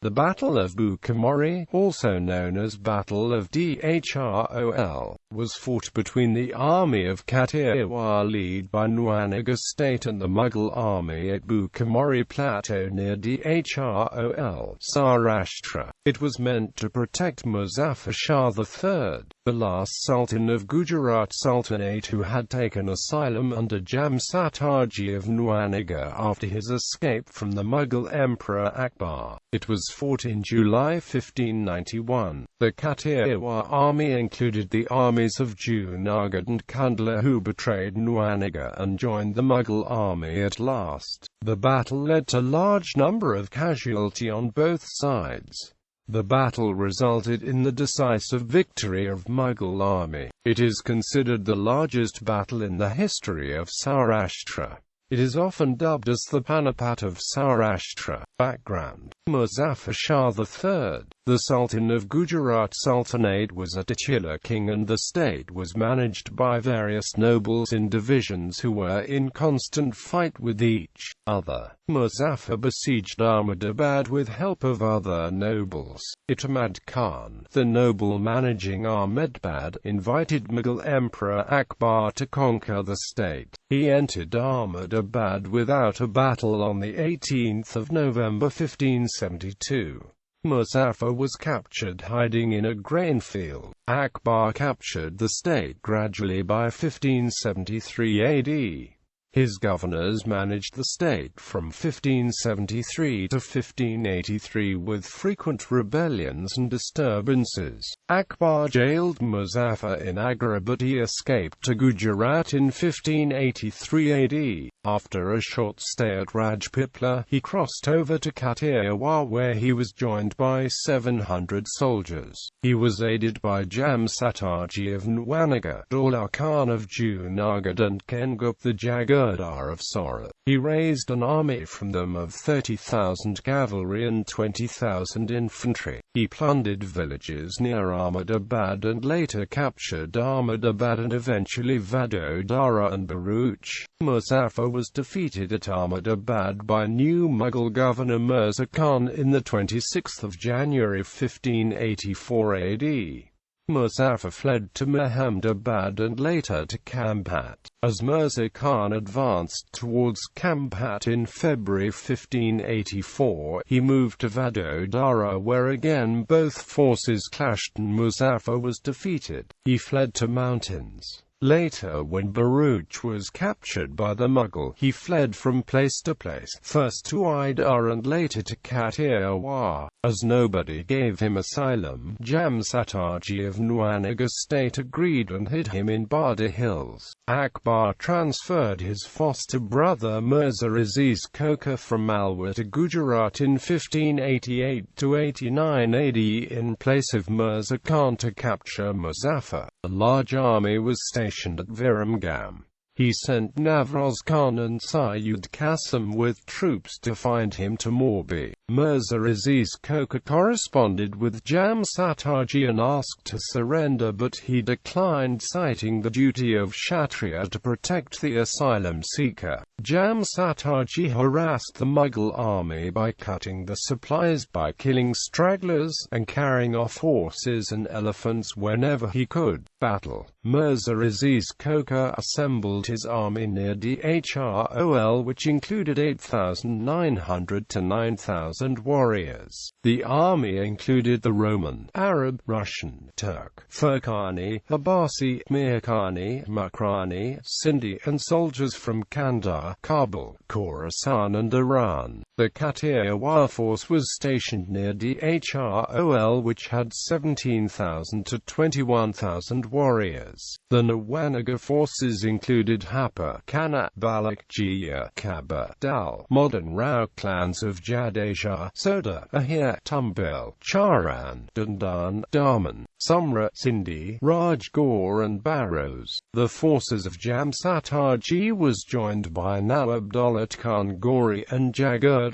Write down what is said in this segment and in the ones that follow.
The Battle of Bhuchar Mori, also known as Battle of Dhrol, was fought between the army of Kathiawar led by Nawanagar State and the Mughal army at Bhuchar Mori plateau near Dhrol, Saurashtra. It was meant to protect Muzaffar Shah III, the last Sultan of Gujarat Sultanate who had taken asylum under Jam Sataji of Nawanagar after his escape from the Mughal Emperor Akbar. It was fought in July 1591. The Kathiawar army included the armies of Junagadh and Kundla who betrayed Nawanagar and joined the Mughal army at last. The battle led to large number of casualty on both sides. The battle resulted in the decisive victory of Mughal army. It is considered the largest battle in the history of Saurashtra. It is often dubbed as the Panipat of Saurashtra. Background: Muzaffar Shah III, the Sultan of Gujarat Sultanate, was a titular king and the state was managed by various nobles in divisions who were in constant fight with each other. Muzaffar besieged Ahmedabad with help of other nobles. Ahmad Khan, the noble managing Ahmedabad, invited Mughal Emperor Akbar to conquer the state. He entered Ahmedabad without a battle on the 18th of November 1572. Muzaffar was captured hiding in a grain field. Akbar captured the state gradually by 1573 AD. His governors managed the state from 1573 to 1583 with frequent rebellions and disturbances. Akbar jailed Muzaffar in Agra but he escaped to Gujarat in 1583 AD. After a short stay at Rajpipla, he crossed over to Kathiawar where he was joined by 700 soldiers. He was aided by Jam Sataji of Nawanagar, Dörrbecker Khan of Junagadh and Kundla the Junagadh of Saurashtra. He raised an army from them of 30,000 cavalry and 20,000 infantry. He plundered villages near Ahmedabad and later captured Ahmedabad and eventually Vadodara and Bharuch. Muzaffar was defeated at Ahmedabad by new Mughal governor Mirza Khan in the 26th of January 1584 AD. Muzaffar fled to Ahmedabad and later to Kampat. As Mirza Khan advanced towards Kampat in February 1584, he moved to Vadodara where again both forces clashed and Muzaffar was defeated. He fled to mountains. Later, when Bharuch was captured by the Mughal, he fled from place to place, first to Idar and later to Kathiawar. As nobody gave him asylum, Jam Sataji of Nawanagar State agreed and hid him in Bada Hills. Akbar transferred his foster brother Mirza Aziz Kokha from Malwa to Gujarat in 1588–89 AD in place of Mirza Khan to capture Muzaffar. A large army was stationed at Viramgam. He sent Navroz Khan and Syed Qasim with troops to find him to Morbi. Mirza Aziz Kokha corresponded with Jam Sataji and asked to surrender but he declined, citing the duty of Kshatriya to protect the asylum seeker. Jam Sataji harassed the Mughal army by cutting the supplies, by killing stragglers, and carrying off horses and elephants whenever he could. Battle: Mirza Aziz Kokha assembled his army near Dhrol, which included 8,900 to 9,000 warriors. The army included the Roman, Arab, Russian, Turk, Furkani, Abbasi, Mirkani, Makrani, Sindhi and soldiers from Kandahar, Kabul, Khorasan and Iran. The Kathiawar force was stationed near Dhrol, which had 17,000 to 21,000 warriors. The Nawanagar forces included Hapa, Kana, Balak, Jia, Kaba, Dal, modern Rao clans of Jadeja, Soda, Ahir, Tumbel, Charan, Dandan, Daman, Sumra, Sindhi, Rajgor and Barrows. The forces of Jam Sataji was joined by Nawab-Daulat Khan Gori and Jagad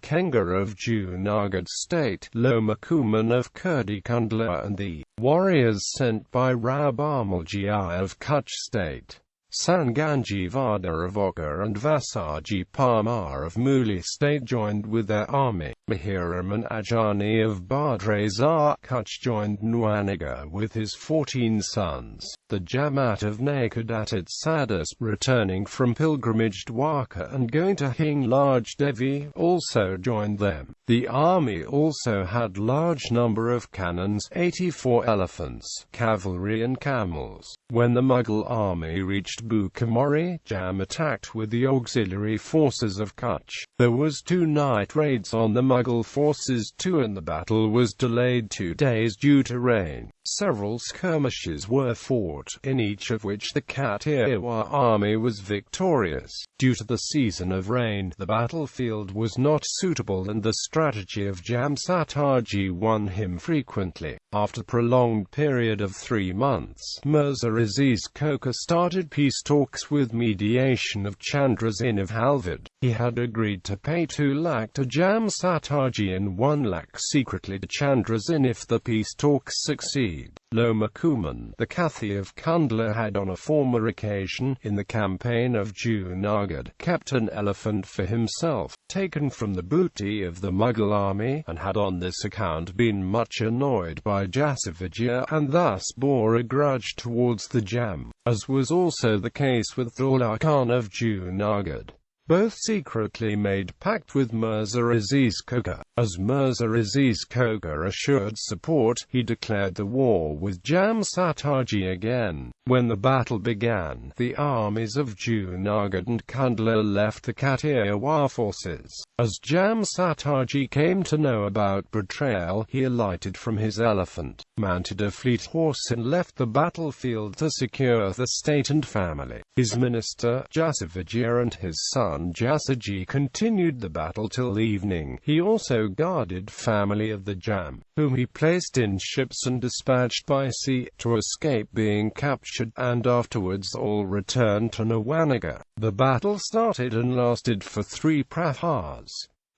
Kengar of Junagadh State, Loma Kuman of Kurdi Kundla and the warriors sent by Rab Amalji of Kutch State. Sanganji Vada of Oka and Vasaji Parmar of Muli State joined with their army. Mahiraman Ajani of Badrazar Kutch joined Nawanagar with his 14 sons. The Jamaat of Nakadat Sadus, returning from pilgrimage Dwarka and going to Hinglaj Devi, also joined them. The army also had large number of cannons, 84 elephants, cavalry and camels. When the Mughal army reached Bhuchar Mori, Jam attacked with the auxiliary forces of Kutch. There was 2 night raids on the Mughal forces too, and the battle was delayed 2 days due to rain. Several skirmishes were fought, in each of which the Kathiawar army was victorious. Due to the season of rain, the battlefield was not suitable and the strategy of Jam Sataji won him frequently. After a prolonged period of 3 months, Mirza Aziz Khoka started peace talks with mediation of Chandra Singh of Halvad. He had agreed to pay 2 lakh to Jam Sataji and 1 lakh secretly to Chandra Singh if the peace talks succeed. Loma Kuman, the Kathi of Kundla, had on a former occasion, in the campaign of Junagadh, kept an elephant for himself, taken from the booty of the Mughal army, and had on this account been much annoyed by Jasavijaya, and thus bore a grudge towards the Jam, as was also the case with Daulat Khan of Junagadh. Both secretly made pact with Mirza Aziz Khoka. As Mirza Aziz Khoka assured support, he declared the war with Jam Sataji again. When the battle began, the armies of Junagadh and Kundla left the Kathiawar forces. As Jam Sataji came to know about betrayal, he alighted from his elephant, mounted a fleet horse and left the battlefield to secure the state and family. His minister, Jasavijaya, and his son Jasaji continued the battle till evening. He also guarded family of the Jam, whom he placed in ships and dispatched by sea, to escape being captured, and afterwards all returned to Nawanagar. The battle started and lasted for 3 prahars.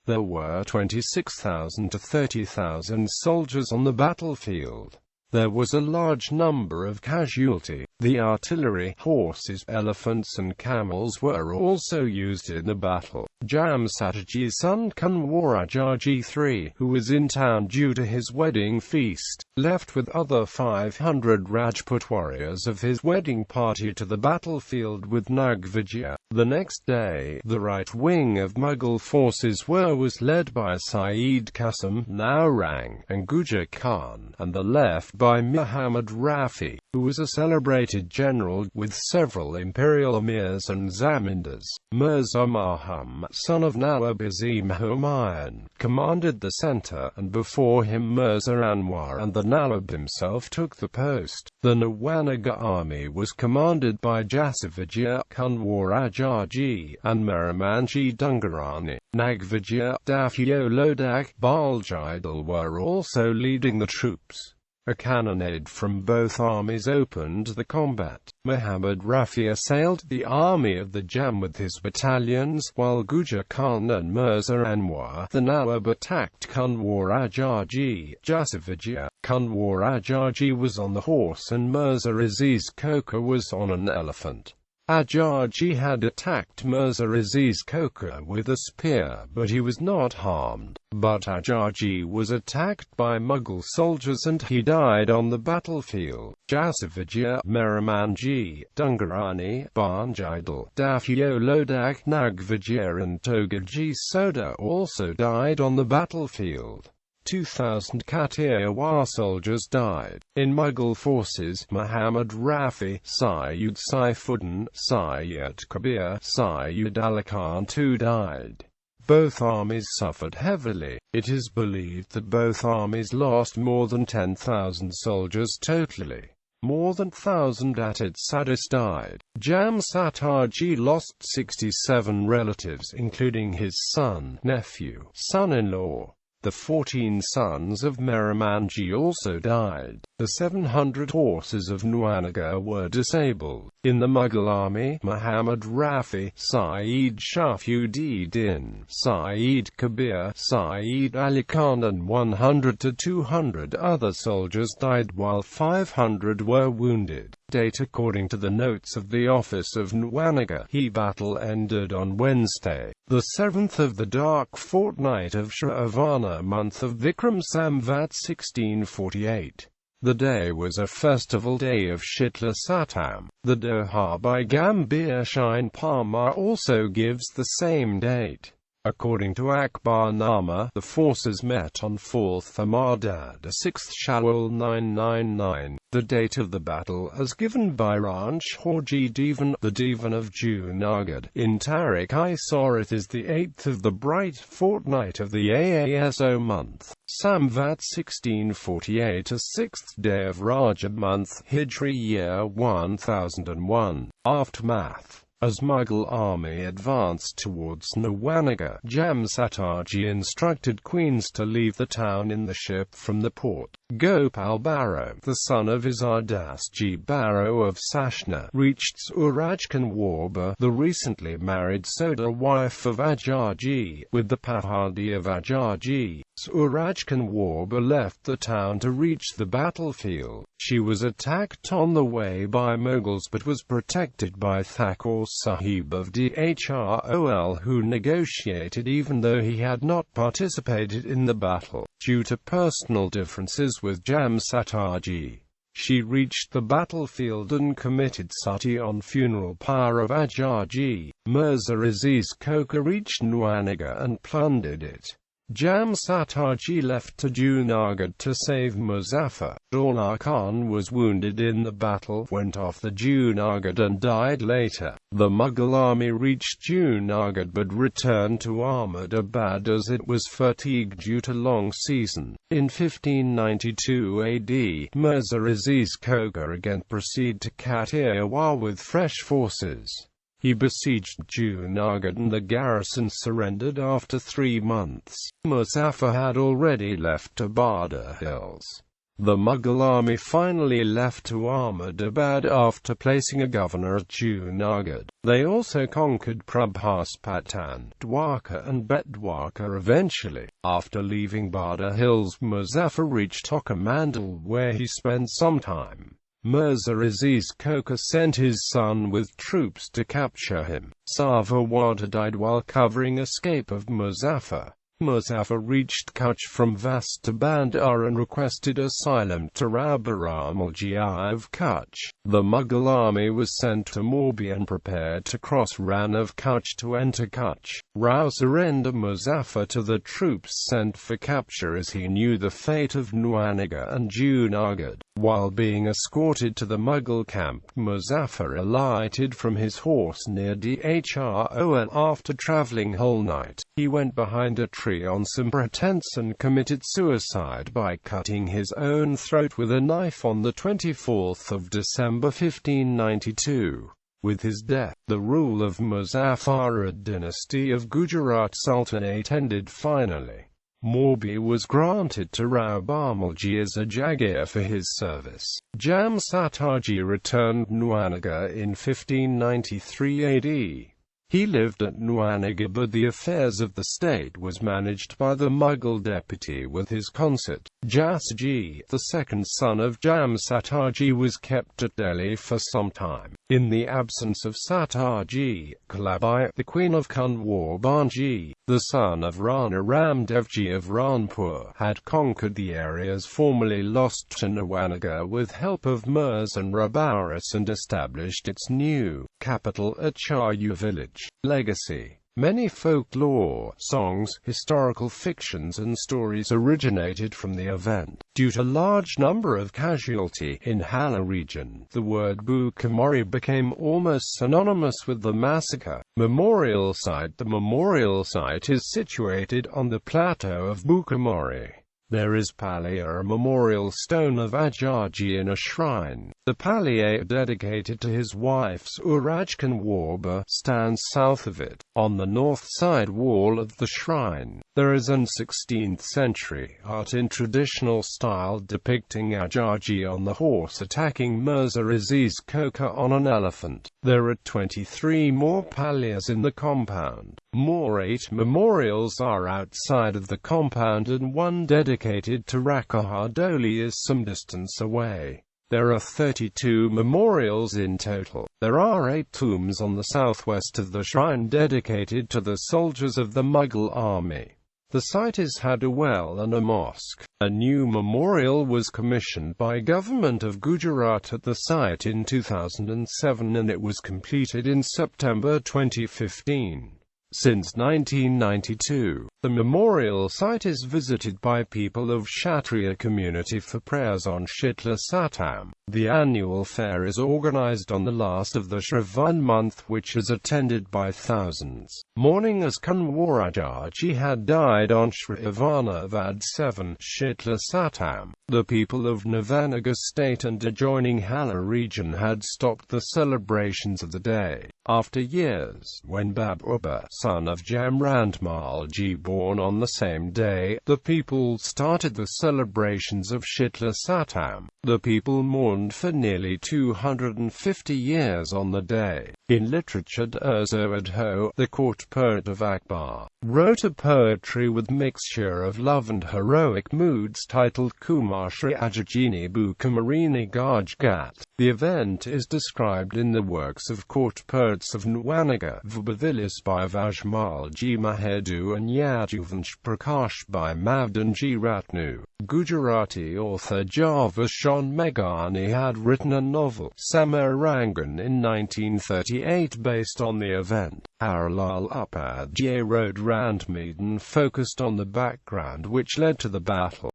There were 26,000 to 30,000 soldiers on the battlefield. There was a large number of casualty. The artillery, horses, elephants and camels were also used in the battle. Jam Sataji's son Kathiawar III, who was in town due to his wedding feast, left with other 500 Rajput warriors of his wedding party to the battlefield with Nagvijaya. The next day, the right wing of Mughal forces was led by Saeed Qasim, Naurang, and Gujar Khan, and the left by Muhammad Rafi, who was a celebrated general, with several imperial emirs and zamindars. Mirza Muhammad, son of Nawab Azim Humayun, commanded the centre, and before him Mirza Anwar and the Nawab himself took the post. The Nawanagar army was commanded by Jasavijaya, Kathiawar Ajaji, and Meramanji Dungarani. Nagvijaya, Dafio Lodak, Baljidal were also leading the troops. A cannonade from both armies opened the combat. Muhammad Rafi assailed the army of the Jam with his battalions, while Gujar Khan and Mirza Anwar, the Nawab, attacked Kathiawar Ajaji. Jasavijaya, Kathiawar Ajaji was on the horse and Mirza Aziz Khoka was on an elephant. Ajaji had attacked Mirza Aziz Khoka with a spear, but he was not harmed. But Ajaji was attacked by Mughal soldiers and he died on the battlefield. Jasavijaya, Meramanji, Dungarani, Baljidal, Dafio Lodak, Nagvijaya and Togaji Soda also died on the battlefield. 2,000 Kathiawar soldiers died. In Mughal forces, Muhammad Rafi, Sayyid Saifuddin, Sayyid Kabir, Sayyid Ali Khan too died. Both armies suffered heavily. It is believed that both armies lost more than 10,000 soldiers totally. More than 1,000 Atid Sadis died. Jam Sataji lost 67 relatives, including his son, nephew, son-in-law. The 14 sons of Meramanji also died. The 700 horses of Nawanagar were disabled. In the Mughal army, Muhammad Rafi, Saeed Shafuddin, Saeed Kabir, Saeed Ali Khan and 100 to 200 other soldiers died while 500 were wounded. Date according to the notes of the office of Nawanagar. The battle ended on Wednesday, the 7th of the dark fortnight of Shravana month of Vikram Samvat 1648. The day was a festival day of Shitla Satam. The Doha by Gambhir Shine Parma also gives the same date. According to Akbar.It, the forces met on 4th Amadad, 6th Shawwal 999. The date of the battle as given by Ranch Horji Divan, the Divan of Junagadh, in Tarikh-i-Saurat is the 8th of the bright fortnight of the Aaso month, Samvat 1648, a 6th day of Rajab month, Hijri year 1001. Aftermath. As Mughal army advanced towards Nawanagar, Jam Sataji instructed queens to leave the town in the ship from the port. Gopal Barrow, the son of Isardas-ji Barrow of Sashna, reached Surajkanwarba, the recently married Soda wife of Ajarji, with the Pahadi of Ajarji. Surajkanwarba left the town to reach the battlefield. She was attacked on the way by Mughals but was protected by Thakur Sahib of Dhrol, who negotiated even though he had not participated in the battle. Due to personal differences with Jam Sataji, she reached the battlefield and committed sati on funeral pyre of Ajarji. Mirza Aziz Khoka reached Nawanagar and plundered it. Jam Sataji left to Junagadh to save Muzaffar. Daulah Khan was wounded in the battle, went off the Junagadh and died later. The Mughal army reached Junagadh but returned to Ahmedabad as it was fatigued due to long season. In 1592 AD, Mirza Aziz Khoka again proceeded to Kathiawar with fresh forces. He besieged Junagadh and the garrison surrendered after 3 months. Muzaffar had already left to Barda Hills. The Mughal army finally left to Ahmedabad after placing a governor at Junagadh. They also conquered Prabhas Patan, Dwarka and Betdwarka eventually. After leaving Barda Hills, Muzaffar reached Okamandal where he spent some time. Mirza Aziz Khoka sent his son with troops to capture him. Savawada died while covering escape of Muzaffar. Muzaffar reached Kutch from Vastabandar and requested asylum to Rabaramulji of Kutch. The Mughal army was sent to Morbi and prepared to cross Rann of Kutch to enter Kutch. Rao surrendered Muzaffar to the troops sent for capture as he knew the fate of Nawanagar and Junagadh. While being escorted to the Mughal camp, Muzaffar alighted from his horse near Dhrol and after travelling whole night, he went behind a tree on some pretense and committed suicide by cutting his own throat with a knife on the 24th of December 1592. With his death, the rule of Muzaffar dynasty of Gujarat Sultanate ended finally. Morbi was granted to Rabaramulji as a Jaghir for his service. Jam Sataji returned Nawanagar in 1593 AD. He lived at Nawanagar but the affairs of the state was managed by the Mughal deputy with his consort. Jasji, the second son of Jam Sataji, was kept at Delhi for some time. In the absence of Sataji, Kalabai, the queen of Kanwar Banji, the son of Rana Ramdevji of Ranpur, had conquered the areas formerly lost to Nawanagar with help of Mirza Rabaris and established its new capital at Chayu village. Legacy. Many folklore, songs, historical fictions and stories originated from the event. Due to large number of casualty in Hala region, the word Bhuchar Mori became almost synonymous with the massacre. Memorial site. The memorial site is situated on the plateau of Bhuchar Mori. There is Palia, a memorial stone of Ajarji in a shrine. The Palia, dedicated to his wife Surajkanwarba, stands south of it. On the north side wall of the shrine, there is an 16th century art in traditional style depicting Ajarji on the horse attacking Mirza Aziz Khoka on an elephant. There are 23 more Palias in the compound. More 8 memorials are outside of the compound and one dedicated to Rakahardoli is some distance away. There are 32 memorials in total. There are 8 tombs on the southwest of the shrine dedicated to the soldiers of the Mughal army. The site had a well and a mosque. A new memorial was commissioned by Government of Gujarat at the site in 2007 and it was completed in September 2015. Since 1992, the memorial site is visited by people of Kshatriya community for prayers on Shitla Satam. The annual fair is organized on the last of the Shravan month, which is attended by thousands. Mourning as Kanwarajaji had died on Shravana Vad 7, Shitla Satam. The people of Nawanagar State and adjoining Hala region had stopped the celebrations of the day. After years, when Babur, son of Jamrandmalji, born on the same day, the people started the celebrations of Shitla Satam. The people mourned for nearly 250 years on the day. In literature, Dörrbecker, the court poet of Akbar, wrote a poetry with mixture of love and heroic moods titled Kumarshri Ajajini Bukamarini Gajgat. The event is described in the works of court poets of Nawanagar, Vabadilis by Vajmalji Mahedu and Yaduvansh Prakash by Mavdanji Ratnu. Gujarati author Javashan Meghani had written a novel, Samarangan, in 1938 based on the event. Harlal Upadhyay wrote Randmedan focused on the background which led to the battle.